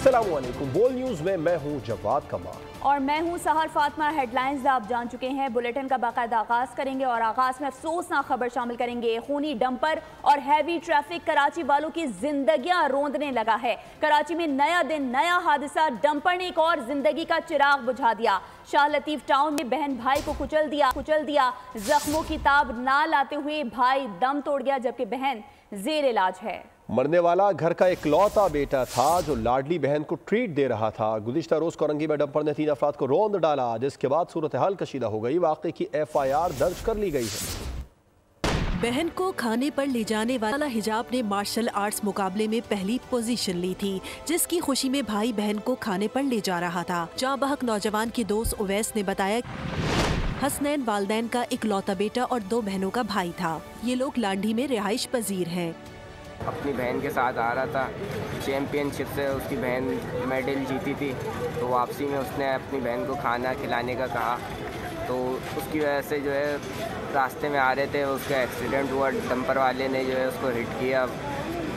अस्सलाम वालेकुम। बोल न्यूज में मैं हूं जवाद कमार और मैं हूं सहर फातिमा। हेडलाइंस आप जान चुके हैं। बुलेटिन का बाकायदा आगाज करेंगे और आगाज में अफसोसनाक खबर शामिल करेंगे। खूनी डंपर और हैवी ट्रैफिक कराची वालों की जिंदगियां रोंदने लगा है। कराची में नया दिन नया हादसा। डंपर ने एक और जिंदगी का चिराग बुझा दिया। शाह लतीफ टाउन में बहन भाई को कुचल दिया। जख्मों की ताब ना लाते हुए भाई दम तोड़ गया, जबकि बहन जेर इलाज है। मरने वाला घर का इकलौता बेटा था जो लाडली बहन को ट्रीट दे रहा था। गुज़िश्ता रोज कोरंगी में डंपर ने 3 अफराद को रौंद डाला, जिसके बाद सूरत हाल कशीदा हो गई। वाक़े की FIR दर्ज कर ली गई है। बहन को खाने पर ले जाने वाला हिजाब ने मार्शल आर्ट्स मुकाबले में पहली पोजीशन ली थी, जिसकी खुशी में भाई बहन को खाने पर ले जा रहा था। जाँ बहक नौजवान के दोस्त उवैस ने बताया हसनैन वालदैन का इकलौता बेटा और 2 बहनों का भाई था। ये लोग लांडी में रिहाइश पजीर हैं। अपनी बहन के साथ आ रहा था। चैम्पियनशिप से उसकी बहन मेडल जीती थी, तो वापसी में उसने अपनी बहन को खाना खिलाने का कहा, तो उसकी वजह से जो है रास्ते में आ रहे थे, उसका एक्सीडेंट हुआ। डंपर वाले ने जो है उसको हिट किया,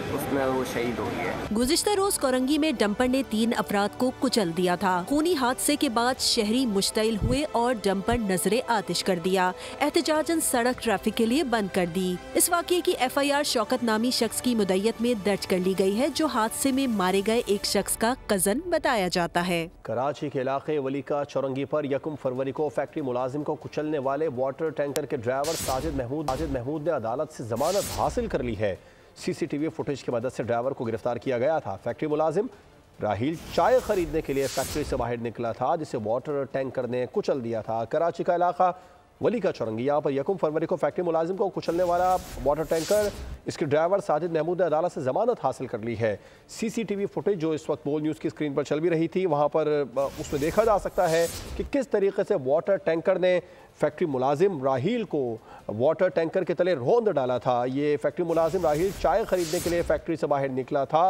उसमें वो शहीद हो गया। गुज़िश्ता रोज कोरंगी में डंपर ने 3 अफराद को कुचल दिया था। खूनी हादसे के बाद शहरी मुश्तइल हुए और डंपर नजरे आतिश कर दिया। एहतजाजन सड़क ट्रैफिक के लिए बंद कर दी। इस वाक़ये की FIR शौकत नामी शख्स की मुद्दत में दर्ज कर ली गई है, जो हादसे में मारे गए एक शख्स का कजन बताया जाता है। कराची के इलाके वली का चौरंगी पर 1 फरवरी को फैक्ट्री मुलाजिम को कुचलने वाले वाटर टैंकर के ड्राइवर साजिद महमूद ने अदालत से जमानत हासिल कर ली है। CCTV फुटेज की मदद से ड्राइवर को गिरफ्तार किया गया था। फैक्ट्री मुलाजिम राहील चाय खरीदने के लिए फैक्ट्री से बाहर निकला था, जिसे वाटर टैंकर ने कुचल दिया था। कराची का इलाका वली का चौरंगी, यहाँ पर 1 फरवरी को फैक्ट्री मुलाजिम को कुचलने वाला वाटर टैंकर, इसके ड्राइवर साजिद महमूद ने अदालत से जमानत हासिल कर ली है। CCTV फुटेज जो इस वक्त बोल न्यूज़ की स्क्रीन पर चल भी रही थी, वहाँ पर उसमें देखा जा सकता है कि किस तरीके से वाटर टैंकर ने फैक्ट्री मुलाजिम राहील को वाटर टैंकर के तले रौंद डाला था। ये फैक्ट्री मुलाजिम राहील चाय खरीदने के लिए फैक्ट्री से बाहर निकला था,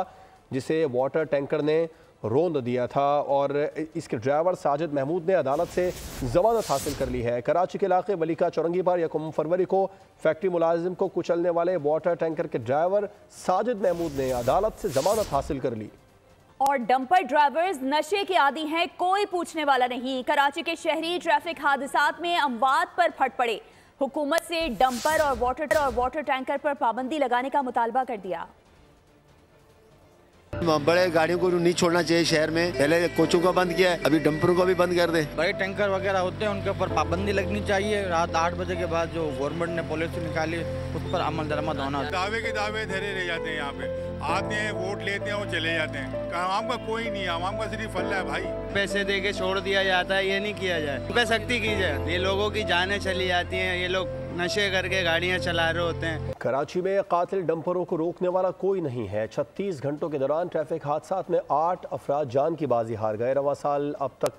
जिसे वाटर टैंकर ने रौंद दिया था और इसके ड्राइवर साजिद महमूद ने अदालत से जमानत हासिल कर ली है। कराची के इलाके वली का चौरंगी पर 1 फरवरी को फैक्ट्री मुलाजिम को कुचलने वाले वाटर टैंकर के ड्राइवर साजिद महमूद ने अदालत से जमानत हासिल कर ली। और डंपर ड्राइवर्स नशे के आदी हैं, कोई पूछने वाला नहीं। कराची के शहरी ट्रैफिक हादसात में अमवात पर फट पड़े। हुकूमत से डंपर और वाटर टैंकर पर पाबंदी लगाने का मुतालबा कर दिया। बड़े गाड़ियों को नहीं छोड़ना चाहिए शहर में। पहले कोचों को बंद किया है, अभी डंपरों को भी बंद कर दे। बड़े टैंकर वगैरह होते हैं, उनके ऊपर पाबंदी लगनी चाहिए। रात 8 बजे के बाद जो गवर्नमेंट ने पॉलिसी निकाली, उस पर अमल दरामद होना। दावे के दावे धरे रह जाते हैं। यहाँ पे आते हैं, वोट लेते हैं और चले जाते हैं। आवाम का कोई नहीं है, आवाम का सिर्फ फल्ला है भाई। पैसे दे के छोड़ दिया जाता है, ये नहीं किया जाए। उन पे सख्ती की जाए। ये लोगों की जानें चली जाती हैं, ये लोग नशे करके गाड़ियां चला रहे होते हैं। कराची में कातिल डंपरों को रोकने वाला कोई नहीं है। 36 घंटों के दौरान ट्रैफिक हादसात में 8 अफराद जान की बाजी हार गए। रवां साल अब तक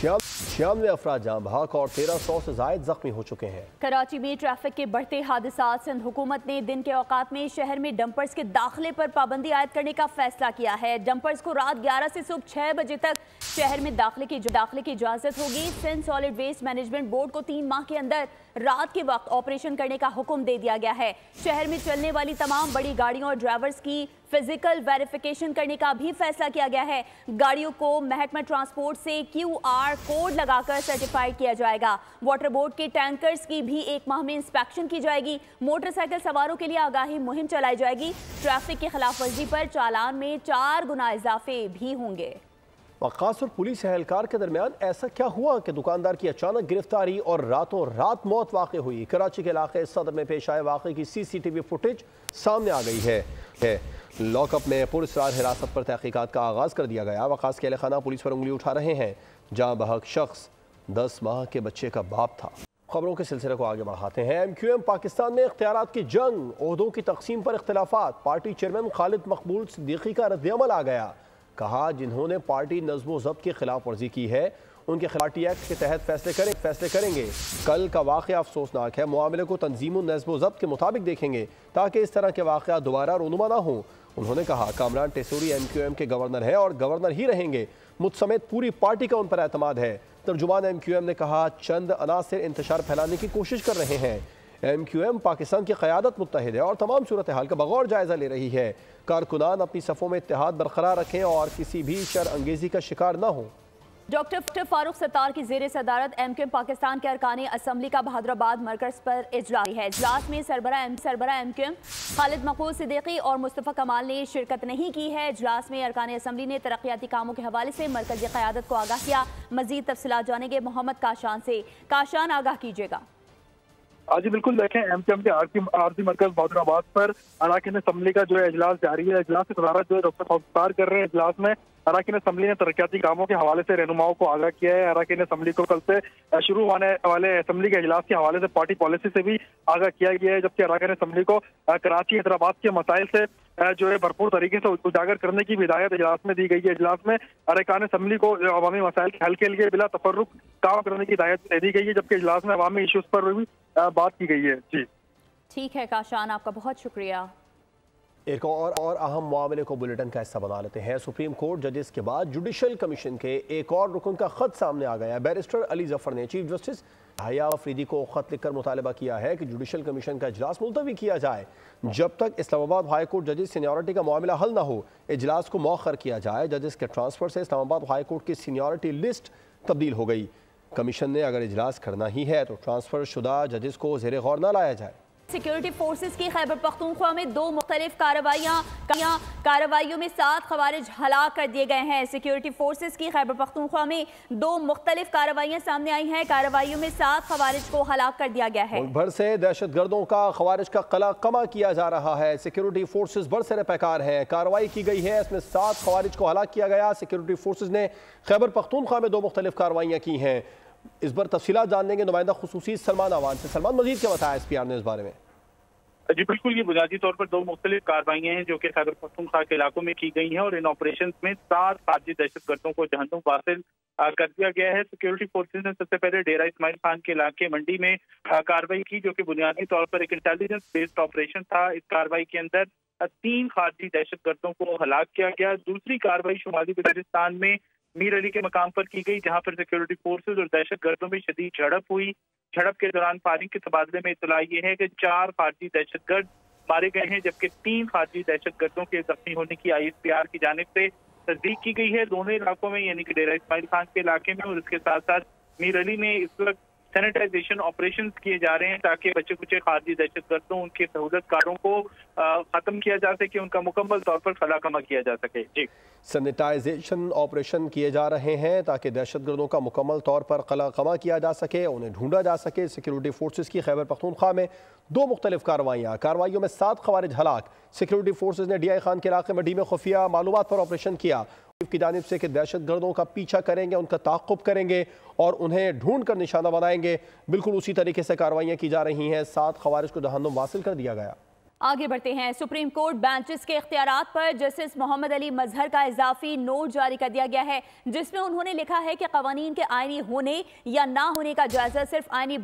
96 अफराद जान बहक और 1300 से ज्यादा जख्मी हो चुके हैं। कराची में ट्रैफिक के बढ़ते हादसात, सिंध हुकूमत ने दिन के औकात में शहर में डंपर्स के दाखिले पर पाबंदी आयद करने का फैसला किया है। डंपर्स को रात 11 से सुबह 6 बजे तक शहर में दाखिले की इजाजत होगी। Sindh solid waste management board को 3 माह के अंदर रात के वक्त ऑपरेशन करने का हुक्म दे दिया गया है। शहर में चलने वाली तमाम बड़ी गाड़ियों और ड्राइवर्स की फिजिकल वेरिफिकेशन करने का भी फैसला किया गया है। गाड़ियों को महकमा ट्रांसपोर्ट से QR कोड लगाकर सर्टिफाइड किया जाएगा। वाटर बोर्ड के टैंकर्स की भी 1 माह में इंस्पेक्शन की जाएगी। मोटरसाइकिल सवारों के लिए आगाही मुहिम चलाई जाएगी। ट्रैफिक की खिलाफ वर्जी पर चालान में 4 गुना इजाफे भी होंगे। वक़ास और पुलिस एहलकार के दरमियान ऐसा क्या हुआ कि दुकानदार की अचानक गिरफ्तारी और रातों रात मौत वाक़ हुई। कराची के इलाके सदर में पेश आए वाक़े की CCTV फुटेज सामने आ गई है। लॉकअप में पुरस्रार हिरासत पर तहकीकात का आगाज़ कर दिया गया। वक़ास के अहल खाना पुलिस पर उंगली उठा रहे हैं। जाँ बहक शख्स 10 माह के बच्चे का बाप था। खबरों के सिलसिले को आगे बढ़ाते हैं। MQM पाकिस्तान में इख्तियारात की जंग, ओहदों की तकसीम पर इख्तिलाफात। पार्टी चेयरमैन खालिद मकबूल सिद्दीकी का रद्द-ए-अमल आ गया। कहा जिन्होंने पार्टी नज़्म ज़ब्त की खिलाफ वर्जी की है उनके खिलाफ पार्टी एक्ट के तहत फैसले करेंगे। कल का वाक़या अफसोसनाक है। मामले को तंजीम नज़्म ज़ब्त के मुताबिक देखेंगे ताकि इस तरह के वाक़या दोबारा रोनुमा ना हो। उन्होंने कहा कामरान टेसूरी MQM के गवर्नर है और गवर्नर ही रहेंगे। मुझ समेत पूरी पार्टी का उन पर एतमाद है। तर्जुमान MQM ने कहा चंद अनासिर इंतशार फैलाने की कोशिश कर रहे हैं। MQM पाकिस्तान की क़यादत मुत्तहिद है और तमाम सूरत हाल का बगौर जायजा ले रही है। कारकुनान अपनी सफ़ों में इत्तेहाद बरकरार रखें और किसी भी शर अंगेजी का शिकार न हो। डॉक्टर फारूक सत्तार की ज़ेर सदारत MQM पाकिस्तान के अरकान असम्बली का बहादुराबाद मरकज़ पर इजलास है। इजलास में सरबरा MQM खालिद मकबूल सिद्दीकी और मुस्तफ़ा कमाल ने शिरकत नहीं की है। इजलास में अरकान असम्बली ने तरक्याती कामों के हवाले से मरकज़ी क़यादत को आगाह किया। मज़ीद तफसीलात जानेंगे मोहम्मद काशान से। काशान, आगाह कीजिएगा। जी बिल्कुल, देखें MQM के आरजी मरकज बहादुराबाद पर अरकान असम्बली का जो है इजलास जारी है। इजलास की सदारत जो है डॉक्टर फारूक सत्तार कर रहे हैं। इजलास में अरकान असम्बली ने तरक्याती कामों के हवाले से रहनुमाओं को आगाह किया है। अरकान असम्बली को कल से शुरू होने वाले असम्बली के इजलास के हवाले से पार्टी पॉलिसी से भी आगाह किया गया है, जबकि अरकान असम्बली को कराची हैदराबाद के मसाइल से जो है भरपूर तरीके से उजागर करने की हिदायत इजलास में दी गई है। इजलास में अरकान असम्बली को अवामी मसाइल के हल के लिए बिला तफर्रुक काम करने की हिदायत दी गई है, जबकि इजलास में अवामी इशूज पर भी बात की गई है। जी ठीक है काशान, आपका बहुत शुक्रिया। एक और अहम मामले को बुलेटिन का हिस्सा बना लेते हैं। सुप्रीम कोर्ट जजेस के बाद जुडिशल कमीशन के एक और रुकन का खत सामने आ गया। बैरिस्टर अली जफर ने चीफ जस्टिस हया अफरीदी को खत लिखकर मुतालबा किया है कि जुडिशल कमीशन का इजलास मुलतवी किया जाए जब तक इस्लामाबाद हाई कोर्ट जजेस सीनियरिटी का मामला हल न हो। इजलास को मौखर किया जाए। जजेस के ट्रांसफर से इस्लामाबाद हाई कोर्ट की सीनियरिटी लिस्ट तब्दील हो गई। कमीशन ने अगर इजलास करना ही है तो ट्रांसफर शुदा जजेस को ज़ेरे गौर न लाया जाए। सिक्योरिटी फोर्सेस की खैबर पख्तूनख्वा में 2 मुख्तलिफ कार्रवाइयों में 7 खवारिज हलाक कर दिए गए हैं। सिक्योरिटी फोर्सेस की खैबर पख्तूनख्वा में 2 मुख्तलिफ कार्रवाइयां सामने आई हैं। कार्रवाइयों में 7 खवारिज को हलाक कर दिया गया है। मुल्क भर से दहशत गर्दों का खवारिज का कला कमा किया जा रहा है। सिक्योरिटी फोर्सेस बरसरे पैकार हैं। कार्रवाई की गई है, इसमें 7 खवारिज को हलाक किया गया। सिक्योरिटी फोर्सेस ने खैबर पख्तूनख्वा में 2 मुख्तलिफ कार्रवाइयां की हैं। इस पर तफसीलात जान लेंगे नुमाइंदा खुसूसी सलमान अवान से। सलमान, मजीद क्या बताया SPR ने इस बारे में? जी बिल्कुल, ये बुनियादी तौर पर 2 मुख्तलिफ कार्रवाइयां हैं जो कि खैबर पख्तूनख्वा के इलाकों में की गई हैं और इन ऑपरेशन में 7 खारजी दहशतगर्दों को जहन्नुम वासिल कर दिया गया है। सिक्योरिटी फोर्सेज ने सबसे पहले डेरा इस्माइल खान के इलाके मंडी में कार्रवाई की, जो कि बुनियादी तौर पर एक इंटेलिजेंस बेस्ड ऑपरेशन था। इस कार्रवाई के अंदर 3 खारजी दहशतगर्दों को हलाक किया गया। दूसरी कार्रवाई शुमाली बलूचिस्तान में मीर अली के मकाम पर की गई, जहां पर सिक्योरिटी फोर्सेज और दहशतगर्दों में शदीद झड़प हुई। झड़प के दौरान फायरिंग के तबादले में इत्तला ये है कि 4 खारजी दहशतगर्द मारे गए हैं, जबकि 3 खारजी दहशतगर्दों के जख्मी होने की ISPR की जानिब से तस्दीक की गई है। दोनों इलाकों में, यानी कि डेरा इस्माइल खान के इलाके में और उसके साथ साथ मीर अली में इस वक्त सैनिटाइजेशन ऑपरेशन किए जा रहे हैं ताकि बचे कुछ खारजी दहशतगर्दों, उनके सहूलतकारों को खत्म किया जा सके, उनका मुकम्मल तौर पर फलाकमा किया जा सके। जी, सैनिटाइजेशन ऑपरेशन किए जा रहे हैं ताकि दहशतगर्दों का मुकम्मल तौर पर कलाकमा किया जा सके, उन्हें ढूंढा जा सके। सिक्योरिटी फोर्सेज की खैबर पख्तूनख्वा में 2 मुख्तलिफ कार्रवाइयों में 7 खवारिज हलाक। सिक्योरिटी फोर्सेज ने DI खान के इलाके में डी में खुफिया मालूमात पर ऑपरेशन किया की जानिब से कि दहशतगर्दों का पीछा करेंगे, उनका ताक़ुब करेंगे और उन्हें ढूंढ कर निशाना बनाएंगे। बिल्कुल उसी तरीके से कार्रवाइयाँ की जा रही हैं। 7 खवारिज को जहन्नुम वासिल कर दिया गया। आगे बढ़ते हैं। सुप्रीम कोर्ट बेंचेस के इख्तियारात पर जस्टिस मोहम्मद अली मजहर का इजाफी नोट जारी कर दिया गया है, जिसमें उन्होंने लिखा है कि कवानीन के आईनी होने या ना होने का जायजा सिर्फ आईनी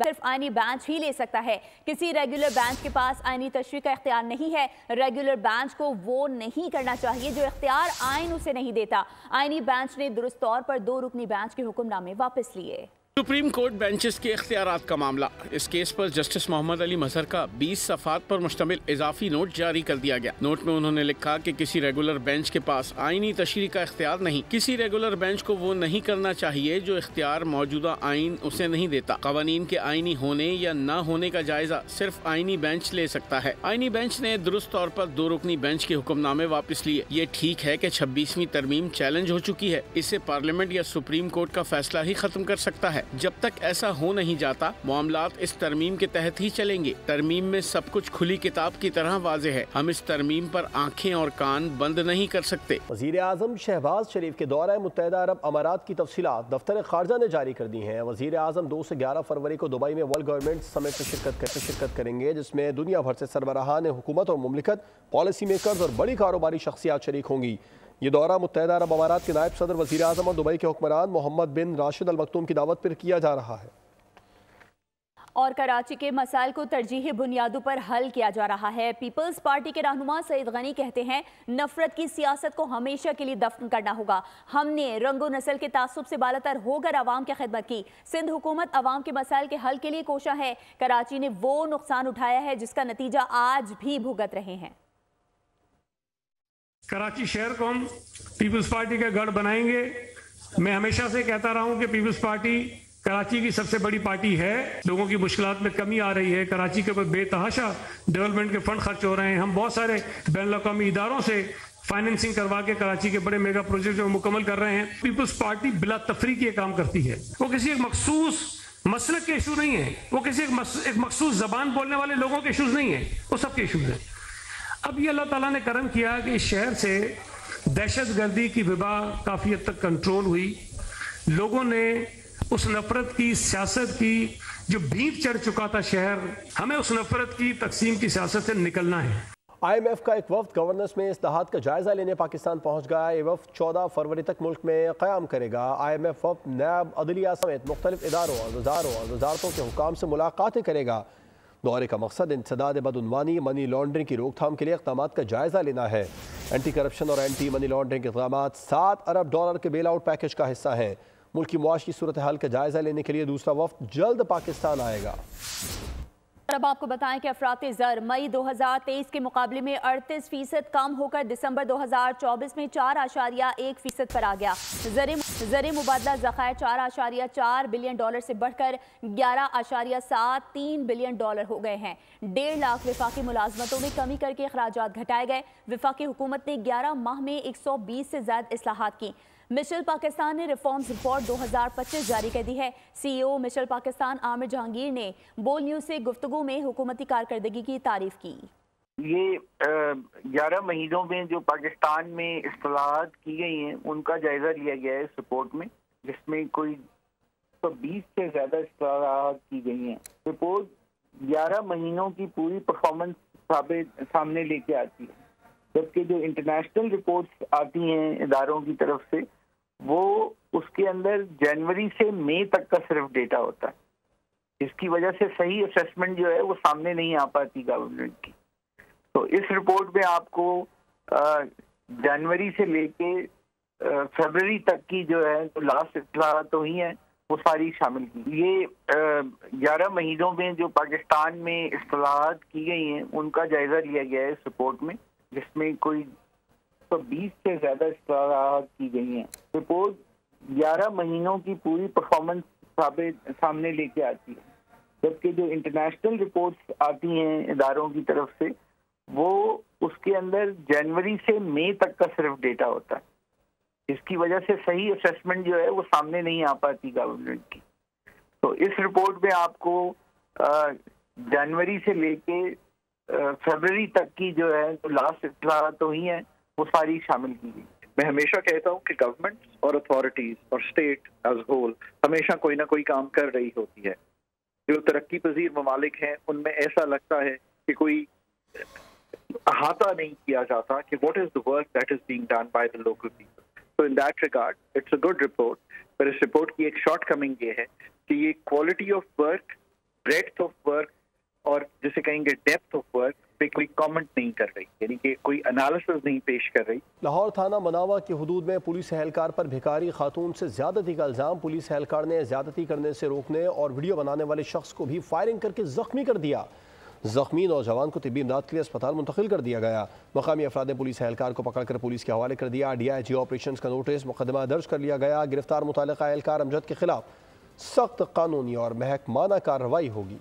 बेंच ही ले सकता है। किसी रेगुलर बेंच के पास आईनी तशरीह का इख्तियार नहीं है। रेगुलर बेंच को वो नहीं करना चाहिए जो इख्तियार आइन उसे नहीं देता। आईनी बेंच ने दुरुस्त तौर पर 2 रुकनी बेंच के हुक्मनामे वापस लिए। सुप्रीम कोर्ट बेंचेस के इख्तियारात का मामला। इस केस पर जस्टिस मोहम्मद अली मजहर का 20 सफ़ात पर मुश्तमिल इजाफी नोट जारी कर दिया गया। नोट में उन्होंने लिखा कि किसी रेगुलर बेंच के पास आईनी तशरीह का इख्तियार नहीं। किसी रेगुलर बेंच को वो नहीं करना चाहिए जो इख्तियार मौजूदा आइन उसे नहीं देता। कवानीन के आईनी होने या ना होने का जायजा सिर्फ आईनी बेंच ले सकता है। आईनी बेंच ने दुरुस्त तौर पर 2 रुकनी बेंच के हुक्मनामे वापस लिए। ये ठीक है कि 26वीं तरमीम चैलेंज हो चुकी है, इसे पार्लियामेंट या सुप्रीम कोर्ट का फैसला ही खत्म कर सकता है। जब तक ऐसा हो नहीं जाता, मामलात इस तरमीम के तहत ही चलेंगे। तरमीम में सब कुछ खुली किताब की तरह वाज़े है। हम इस तरमीम पर आंखें और कान बंद नहीं कर सकते। वज़ीर आज़म शहबाज शरीफ के दौरे मुत्तहिदा अरब अमारात की तफसीलात दफ्तर खारजा ने जारी कर दी हैं। वज़ीर आज़म 2 से 11 फरवरी को दुबई में वर्ल्ड गवर्नमेंट समिट में शिरकत करेंगे, जिसमें दुनिया भर से सरबराहान हुकूमत और मुमलिकत, पॉलिसी मेकर्स और बड़ी कारोबारी शख्सियात शरीक होंगी। ये दौरा मुत्तहिदा अरब अमारात के नायब सदर वज़ीर आज़म और दुबई के हुक्मरान मोहम्मद बिन राशिद अल मक्तूम की दावत पर किया जा रहा है। और कराची के मसाइल को तरजीही बुनियादों पर हल किया जा रहा है। पीपल्स पार्टी के रहनुमा सईद गनी कहते हैं, नफरत की सियासत को हमेशा के लिए दफन करना होगा। हमने रंगो नस्ल के तासुब से बालातर होकर आवाम की खिदमत की। सिंध हुकूमत आवाम के मसाइल के हल के लिए कोशा है। कराची ने वो नुकसान उठाया है जिसका नतीजा आज भी भुगत रहे हैं। कराची शहर को हम पीपल्स पार्टी का गढ़ बनाएंगे। मैं हमेशा से कहता रहा हूं कि पीपल्स पार्टी कराची की सबसे बड़ी पार्टी है। लोगों की मुश्किलात में कमी आ रही है। कराची के ऊपर बेतहाशा डेवलपमेंट के फंड खर्च हो रहे हैं। हम बहुत सारे बैनुल-अक़वामी इदारों से फाइनेंसिंग करवा के कराची के बड़े मेगा प्रोजेक्ट जो मुकम्मल कर रहे हैं। पीपल्स पार्टी बिला तफरीक ये काम करती है। वो किसी एक मखसूस मसलक के इशू नहीं है, वो किसी एक मखसूस जबान बोलने वाले लोगों के इशूज नहीं है, वो सबके इशूज हैं। अब ये अल्लाह ताला ने करम किया कि इस शहर से दहशतगर्दी की वबा काफ़ी हद तक कंट्रोल हुई। लोगों ने उस नफरत की सियासत की जो भीड़ चढ़ चुका था शहर, हमें उस नफरत की तकसीम की सियासत से निकलना है। IMF का एक वफ्द गवर्नेंस में इस्लाहात का जायजा लेने पाकिस्तान पहुंच गया। ये वफ्द 14 फरवरी तक मुल्क में क़याम करेगा। IMF वफ्द नैब, अदलिया समेत मुख्तलिफ इदारों और वजारतों के हुकाम से मुलाकातें करेगा। दौरे का मकसद इंसदाद बदउनवानी, मनी लॉन्ड्रिंग की रोकथाम के लिए इक़दामात का जायजा लेना है। एंटी करप्शन और एंटी मनी लॉन्ड्रिंग के इक़दामात $7 अरब के बेल आउट पैकेज का हिस्सा हैं। मुल्क की मुआशी सूरत हाल का जायजा लेने के लिए दूसरा वफ्द जल्द पाकिस्तान आएगा। अब आपको बताएं कि अफराते ज़र मई 2023 के मुकाबले में 38% कम होकर दिसंबर 2024 में 4.1% पर आ गया। ज़र मुबादला ज़खायर $4.4 बिलियन से बढ़कर $11.73 बिलियन हो गए हैं। 1.5 लाख विफाकी मुलाजमतों में कमी करके अखराजात घटाए गए। विफाकी हुकूमत ने 11 माह में 120 से ज़्यादा इस्लाहात की। मिशेल पाकिस्तान ने रिफॉर्म्स रिपोर्ट 2025 जारी कर दी है। CEO मिशेल पाकिस्तान आमिर जहांगीर ने बोल न्यूज़ से गुफ्तगू में हुकूमती कारकर्दगी की तारीफ की। ये 11 महीनों में जो पाकिस्तान में इस्लाहात की गई हैं उनका जायजा लिया गया है इस रिपोर्ट में, जिसमें कोई 20 से ज़्यादा इस्लाहात की गई हैं। रिपोर्ट 11 महीनों की पूरी परफॉर्मेंस सामने लेके आती है, जबकि जो इंटरनेशनल रिपोर्ट्स आती हैं इदारों की तरफ से वो उसके अंदर जनवरी से मई तक का सिर्फ डेटा होता है, जिसकी वजह से सही असेसमेंट जो है वो सामने नहीं आ पाती गवर्नमेंट की। तो इस रिपोर्ट में आपको जनवरी से लेके फरवरी तक की जो है तो लास्ट इत्तलात तो ही है वो सारी शामिल की। ये 11 महीनों में जो पाकिस्तान में इस्लाहात की गई हैं उनका जायजा लिया गया है इस रिपोर्ट में, जिसमें कोई 20 से ज़्यादा इस्लाहात की गई हैं। रिपोर्ट 11 महीनों की पूरी परफॉर्मेंस सामने लेके आती है, जबकि जो इंटरनेशनल रिपोर्ट्स आती हैं इदारों की तरफ से वो उसके अंदर जनवरी से मई तक का सिर्फ डेटा होता है, जिसकी वजह से सही असेसमेंट जो है वो सामने नहीं आ पाती गवर्नमेंट की। तो इस रिपोर्ट में आपको जनवरी से लेके फरवरी तक की जो है तो लास्ट इत्तलात तो ही है वो सारी शामिल की गई। मैं हमेशा कहता हूँ कि गवर्नमेंट और अथॉरिटीज और स्टेट एज होल हमेशा कोई ना कोई काम कर रही होती है। जो तरक्की पजीर ममालिक हैं उनमें ऐसा लगता है कि कोई अहाता नहीं किया जाता कि what is the work that is being done by the local people. तो in that regard it's a good report, पर इस रिपोर्ट की एक शॉर्ट कमिंग ये है कि ये quality of work, breadth of work और जिसे कहेंगे डेप्थ ऑफ वर्क पे कोई कमेंट नहीं कर रही, यानी कि कोई एनालिसिस नहीं पेश कर रही। लाहौर थाना मनावा की हुदूद में पुलिस एहलकार पर भिखारी खातून से ज्यादती का इल्जाम। पुलिस एहलकार ने ज्यादती करने से रोकने और वीडियो बनाने वाले शख्स को भी फायरिंग करके जख्मी कर दिया। जख्मी नौजवान को तिब्बी इमदाद के लिए अस्पताल मुंतकिल कर दिया गया। मकामी अफराद ने पुलिस एहलकार को पकड़कर पुलिस के हवाले कर दिया। DIG ऑपरेशन का नोटिस मुकदमा दर्ज कर लिया गया। गिरफ्तार मुतल्लिका एहलकार अमजद के खिलाफ सख्त कानूनी और महकमाना कार्रवाई होगी।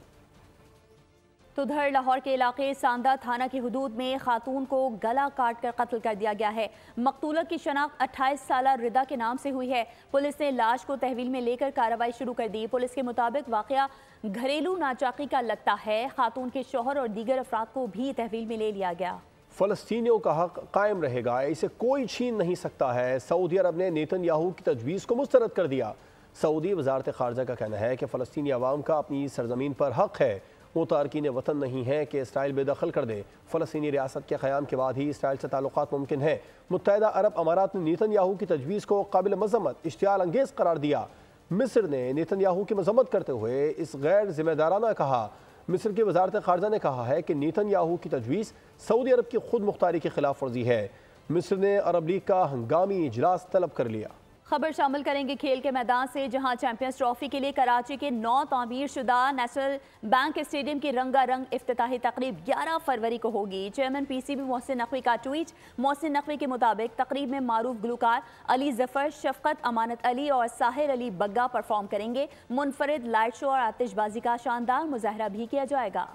तो उधर लाहौर के इलाके सांदा थाना की हुदूद में खातून को गला काट कर कत्ल कर दिया गया है। मकतूला की शनाख्त 28 साल रिदा के नाम से हुई है। पुलिस ने लाश को तहवील में लेकर कार्रवाई शुरू कर दी। पुलिस के मुताबिक वाकया घरेलू नाचाकी का लगता है। खातून के शौहर और दीगर अफराद को भी तहवील में ले लिया गया। फ़लस्तीनियों का हक कायम रहेगा, इसे कोई छीन नहीं सकता है। सऊदी अरब ने नेतन्याहू की तजवीज़ को मुस्तरद कर दिया। सऊदी वजारत खारजा का कहना है कि फ़लस्तीनी अवाम का अपनी सरजमीन पर हक है। वो तारकीन वतन नहीं है कि इसराइल बेदखल कर दे। फ़लस्तीनी रियासत के क़याम के बाद ही इसराइल से ताल्लुकात मुमकिन है। मुत्तहिदा अरब अमारात ने नेतन्याहू की तजवीज़ को काबिल मज़म्मत, इश्तियाल अंगेज़ करार दिया। मिस्र ने नेतन्याहू की मजम्मत करते हुए इस गैर जिम्मेदाराना कहा। मिस्र की वजारत खारजा ने कहा है कि नेतन्याहू की तजवीज़ सऊदी अरब की खुद मुख्तारी की खिलाफ वर्जी है। मिस्र ने अरब लीग का हंगामी इजलास तलब कर लिया। खबर शामिल करेंगे खेल के मैदान से, जहां चैंपियंस ट्रॉफी के लिए कराची के 9 तामीर शुदा नेशनल बैंक स्टेडियम की रंगारंग इफ्तिताही तकरीब 11 फरवरी को होगी। चेयरमैन पीसीबी मोहसिन नकवी का ट्वीट। मोहसिन नकवी के मुताबिक तकरीब में मारूफ गुलकार अली जफर, शफकत अमानत अली और साहिर अली बग्गा परफॉर्म करेंगे। मुनफरिद लाइट शो और आतिशबाजी का शानदार मुजाहरा भी किया जाएगा।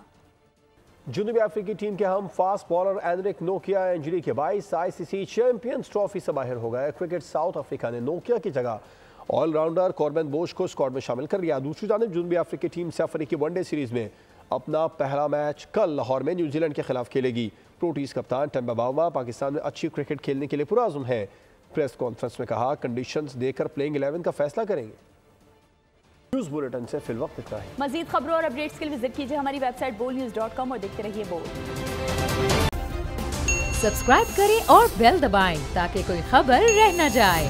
जुनूबी अफ्रीकी टीम के हम फास्ट बॉलर एनरिक नोकिया इंजरी के बायस आईसीसी चैंपियंस ट्रॉफी से बाहर हो गए। क्रिकेट साउथ अफ्रीका ने नोकिया की जगह ऑलराउंडर कॉर्बन बोश को स्क्वाड में शामिल कर लिया। दूसरी जानिब जुनूबी अफ्रीकी टीम से अफ्रीकी वनडे सीरीज में अपना पहला मैच कल लाहौर में न्यूजीलैंड के खिलाफ खेलेगी। प्रोटीज कप्तान टेम्बा बाउमा पाकिस्तान में अच्छी क्रिकेट खेलने के लिए पुरअज़्म है। प्रेस कॉन्फ्रेंस में कहा, कंडीशंस देकर प्लेइंग 11 का फैसला करेंगे। न्यूज़ बुलेटिन से फिल वक्त इतना ही। मजीद खबरों और अपडेट्स के लिए विजिट कीजिए हमारी वेबसाइट bolnews.com और देखते रहिए बोल। सब्सक्राइब करें और बेल दबाएं ताकि कोई खबर रह न जाए।